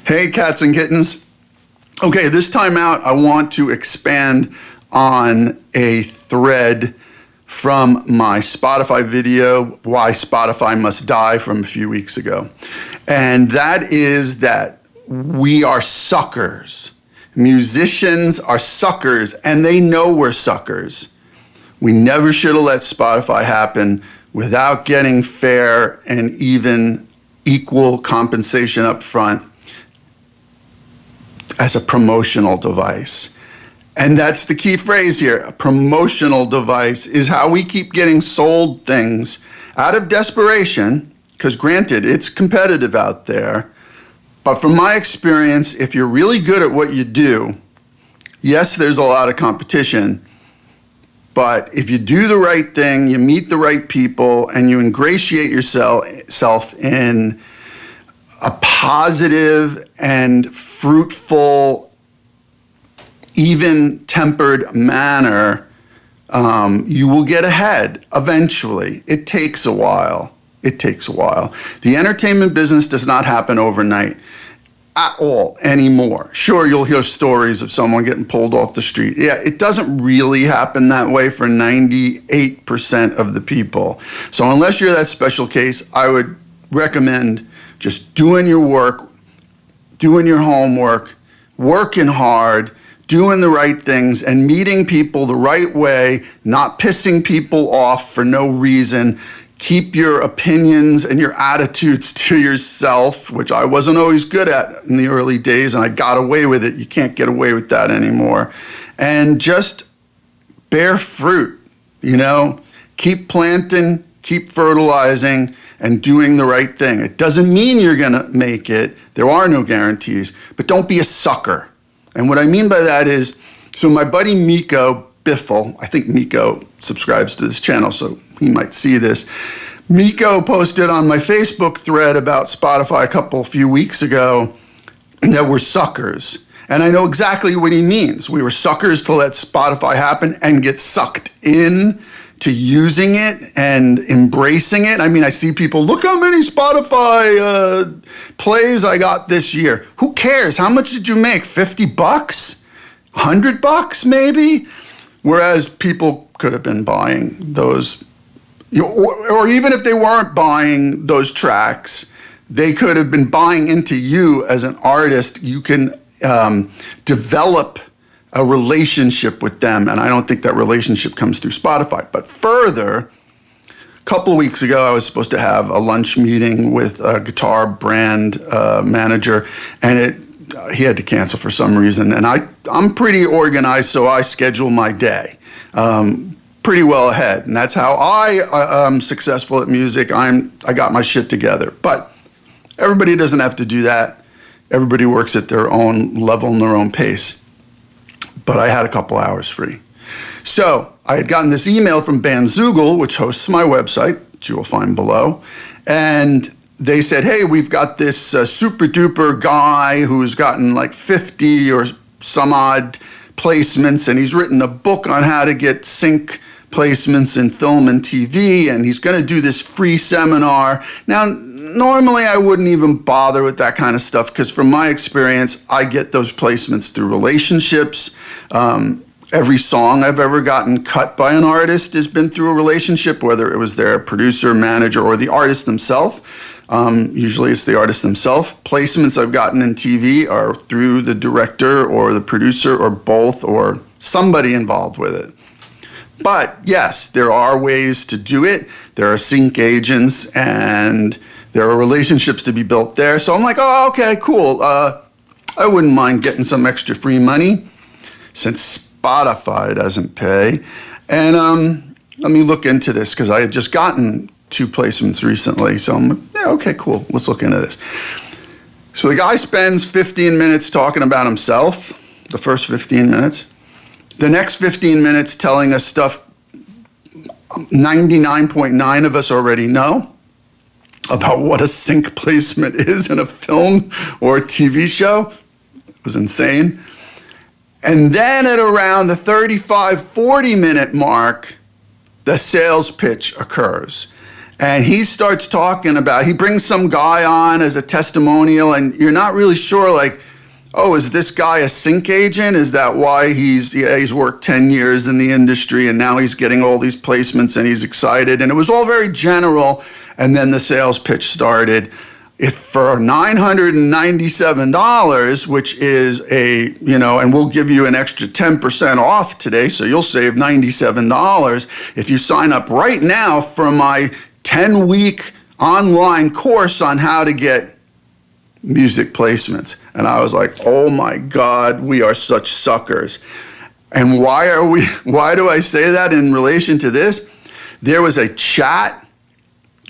Hey, cats and kittens. Okay, this time out, I want to expand on a thread from my Spotify video, Why Spotify Must Die, from a few weeks ago. And that is that we are suckers. Musicians are suckers, and they know we're suckers. We never should have let Spotify happen without getting fair and even equal compensation up front as a promotional device. And that's the key phrase here. A promotional device is how we keep getting sold things out of desperation, because granted, it's competitive out there. But from my experience, if you're really good at what you do, yes, there's a lot of competition. But if you do the right thing, you meet the right people, and you ingratiate yourself in a positive and fruitful, even-tempered manner, you will get ahead eventually. It takes a while. It takes a while. The entertainment business does not happen overnight at all anymore. Sure, you'll hear stories of someone getting pulled off the street. Yeah, it doesn't really happen that way for 98% of the people. So unless you're that special case, I would recommend just doing your work, doing your homework, working hard, doing the right things, and meeting people the right way, not pissing people off for no reason. Keep your opinions and your attitudes to yourself, which I wasn't always good at in the early days, and I got away with it. You can't get away with that anymore. And just bear fruit, Keep planting, keep fertilizing, and doing the right thing. It doesn't mean you're gonna make it. There are no guarantees, but don't be a sucker. And what I mean by that is, so my buddy Miko Biffle, I think Miko subscribes to this channel, so he might see this. Miko posted on my Facebook thread about Spotify a few weeks ago that we're suckers. And I know exactly what he means. We were suckers to let Spotify happen and get sucked in to using it and embracing it. I mean, I see people, look how many Spotify plays I got this year. Who cares? How much did you make? $50? $100 maybe? Whereas people could have been buying those, or even if they weren't buying those tracks, they could have been buying into you as an artist. You can develop a relationship with them, and I don't think that relationship comes through Spotify. But further, a couple of weeks ago, I was supposed to have a lunch meeting with a guitar brand manager, and he had to cancel for some reason. And I'm pretty organized, so I schedule my day pretty well ahead, and that's how I am successful at music. I got my shit together. But everybody doesn't have to do that. Everybody works at their own level and their own pace. But I had a couple hours free. So I had gotten this email from Bandzoogle, which hosts my website, which you will find below. And they said, hey, we've got this super duper guy who's gotten like 50 or some odd placements, and he's written a book on how to get sync placements in film and TV, and he's going to do this free seminar. Now, normally I wouldn't even bother with that kind of stuff, because from my experience, I get those placements through relationships. Every song I've ever gotten cut by an artist has been through a relationship, whether it was their producer, manager, or the artist themselves. Usually it's the artist themselves. Placements I've gotten in TV are through the director or the producer or both, or somebody involved with it. But yes, there are ways to do it. There are sync agents, and there are relationships to be built there. So I'm like, oh, okay, cool. I wouldn't mind getting some extra free money since Spotify doesn't pay. And let me look into this, because I had just gotten 2 placements recently. So I'm like, yeah, okay, cool. Let's look into this. So the guy spends 15 minutes talking about himself, the first 15 minutes. The next 15 minutes telling us stuff 99.9 of us already know about what a sync placement is in a film or a TV show. It was insane. And then at around the 35, 40-minute mark, the sales pitch occurs. And he starts talking about, he brings some guy on as a testimonial, and you're not really sure, like, oh, is this guy a sync agent? Is that why he's worked 10 years in the industry and now he's getting all these placements and he's excited? And it was all very general. And then the sales pitch started. If for $997, which is and we'll give you an extra 10% off today, so you'll save $97 if you sign up right now for my 10-week online course on how to get music placements. And I was like, oh my God, we are such suckers. And why do I say that in relation to this? There was a chat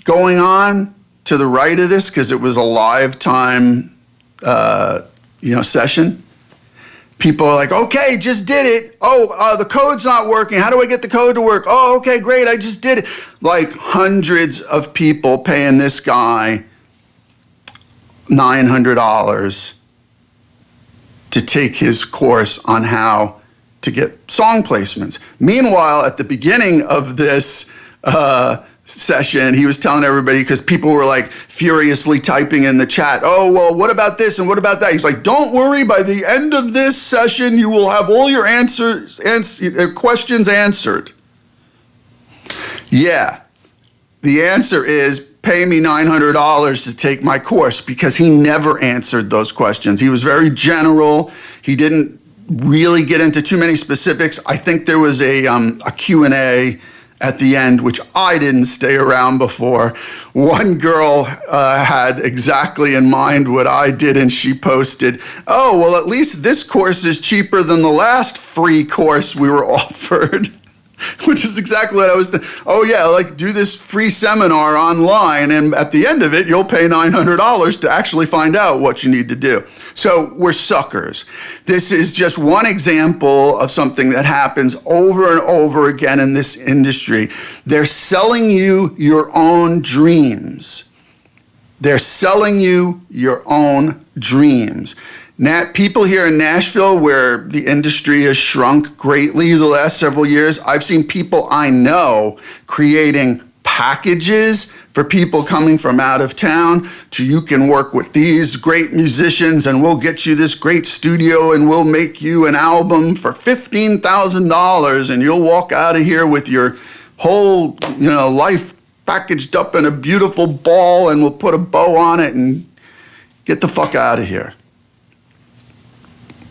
going on to the right of this because it was a live time, session. People are like, okay, just did it. Oh, the code's not working. How do I get the code to work? Oh, okay, great, I just did it. Like hundreds of people paying this guy $900 to take his course on how to get song placements. Meanwhile, at the beginning of this session, he was telling everybody, because people were like furiously typing in the chat, oh, well, what about this and what about that? He's like, don't worry, by the end of this session, you will have all your questions answered. Yeah, the answer is pay me $900 to take my course, because he never answered those questions. He was very general. He didn't really get into too many specifics. I think there was a Q&A at the end, which I didn't stay around before. One girl had exactly in mind what I did, and she posted, oh, well, at least this course is cheaper than the last free course we were offered, which is exactly what I was thinking. Oh, yeah, like do this free seminar online, and at the end of it, you'll pay $900 to actually find out what you need to do. So we're suckers. This is just one example of something that happens over and over again in this industry. They're selling you your own dreams. They're selling you your own dreams. People here in Nashville, where the industry has shrunk greatly the last several years, I've seen people I know creating packages for people coming from out of town to, you can work with these great musicians and we'll get you this great studio and we'll make you an album for $15,000 and you'll walk out of here with your whole life packaged up in a beautiful ball and we'll put a bow on it and get the fuck out of here.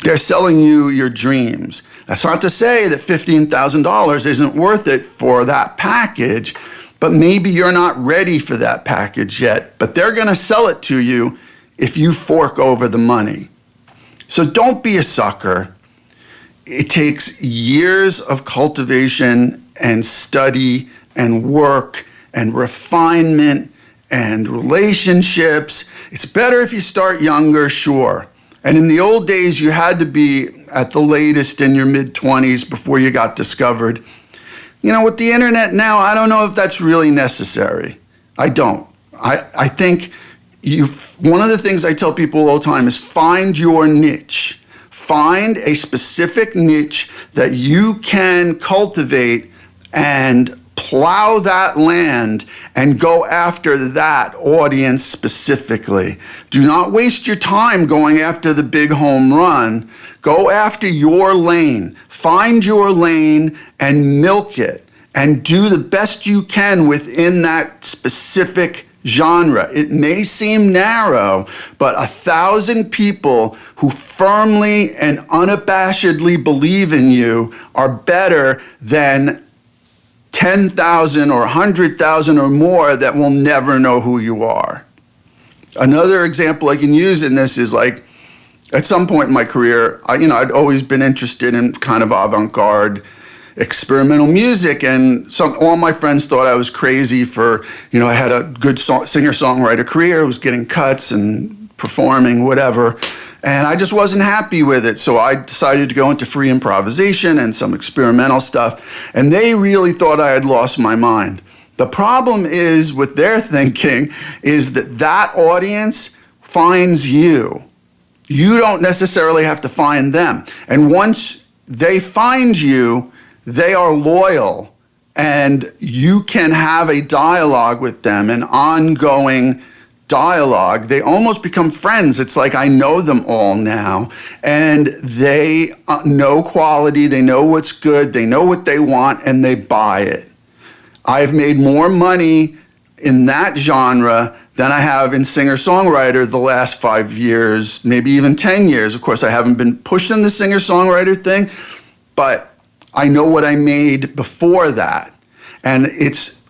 They're selling you your dreams. That's not to say that $15,000 isn't worth it for that package, but maybe you're not ready for that package yet, but they're gonna sell it to you if you fork over the money. So don't be a sucker. It takes years of cultivation and study and work and refinement and relationships. It's better if you start younger, sure. And in the old days, you had to be at the latest in your mid-20s before you got discovered. With the internet now, I don't know if that's really necessary. I don't. I think one of the things I tell people all the time is find your niche. Find a specific niche that you can cultivate and plow that land and go after that audience specifically. Do not waste your time going after the big home run. Go after your lane. Find your lane and milk it and do the best you can within that specific genre. It may seem narrow, but 1,000 people who firmly and unabashedly believe in you are better than 10,000 or 100,000 or more that will never know who you are. Another example I can use in this is like, at some point in my career, I'd always been interested in kind of avant-garde experimental music, and all my friends thought I was crazy for, I had a good singer-songwriter career, I was getting cuts and performing, whatever, and I just wasn't happy with it, so I decided to go into free improvisation and some experimental stuff, and they really thought I had lost my mind. The problem is with their thinking is that audience finds you. You don't necessarily have to find them. And once they find you, they are loyal and you can have a dialogue with them, an ongoing dialogue. They almost become friends. It's like I know them all now, and they know quality, they know what's good, they know what they want, and they buy it. I've made more money in that genre than I have in singer-songwriter the last 5 years, maybe even 10 years. Of course, I haven't been pushing the singer-songwriter thing, but I know what I made before that. And it's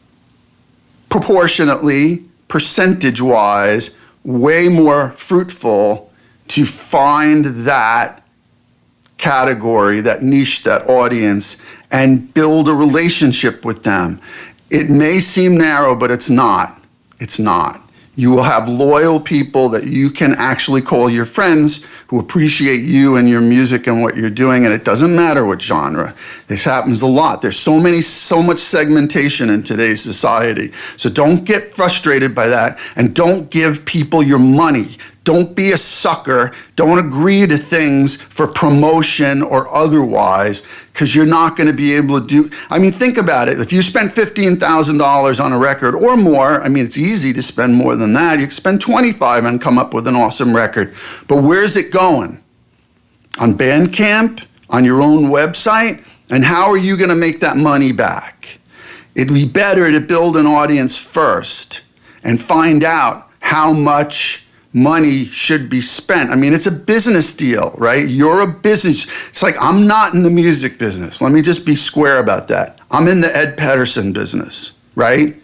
proportionately, percentage-wise, way more fruitful to find that category, that niche, that audience, and build a relationship with them. It may seem narrow, but it's not. It's not. You will have loyal people that you can actually call your friends who appreciate you and your music and what you're doing, and it doesn't matter what genre. This happens a lot. There's so much segmentation in today's society. So don't get frustrated by that, and don't give people your money. Don't be a sucker. Don't agree to things for promotion or otherwise, because you're not going to be able to do. I mean, think about it. If you spent $15,000 on a record or more, I mean, it's easy to spend more than that. You can spend $25,000 and come up with an awesome record. But where's it going? On Bandcamp? On your own website? And how are you going to make that money back? It'd be better to build an audience first and find out how much money should be spent. I mean, it's a business deal, right? You're a business. It's like, I'm not in the music business. Let me just be square about that. I'm in the Ed Pedersen business, right?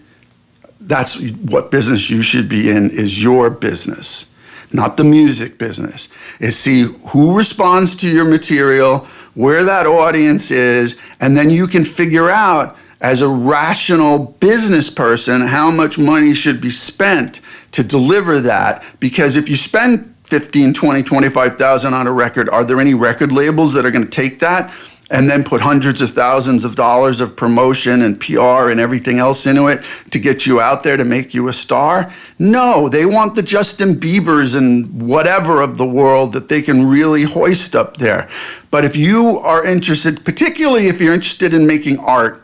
That's what business you should be in, is your business, not the music business. Is see who responds to your material, where that audience is, and then you can figure out as a rational business person how much money should be spent to deliver that. Because if you spend 15, 20, 25,000 on a record, are there any record labels that are going to take that and then put hundreds of thousands of dollars of promotion and PR and everything else into it to get you out there to make you a star? No, they want the Justin Biebers and whatever of the world that they can really hoist up there. But if you are interested, particularly if you're interested in making art,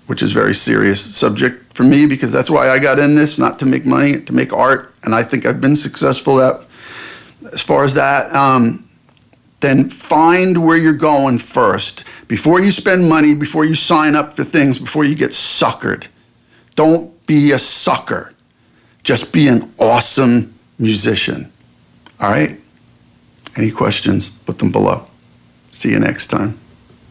which is a very serious subject for me, because that's why I got in this, not to make money, to make art. And I think I've been successful as far as that. Then find where you're going first. Before you spend money, before you sign up for things, before you get suckered. Don't be a sucker. Just be an awesome musician. All right? Any questions? Put them below. See you next time.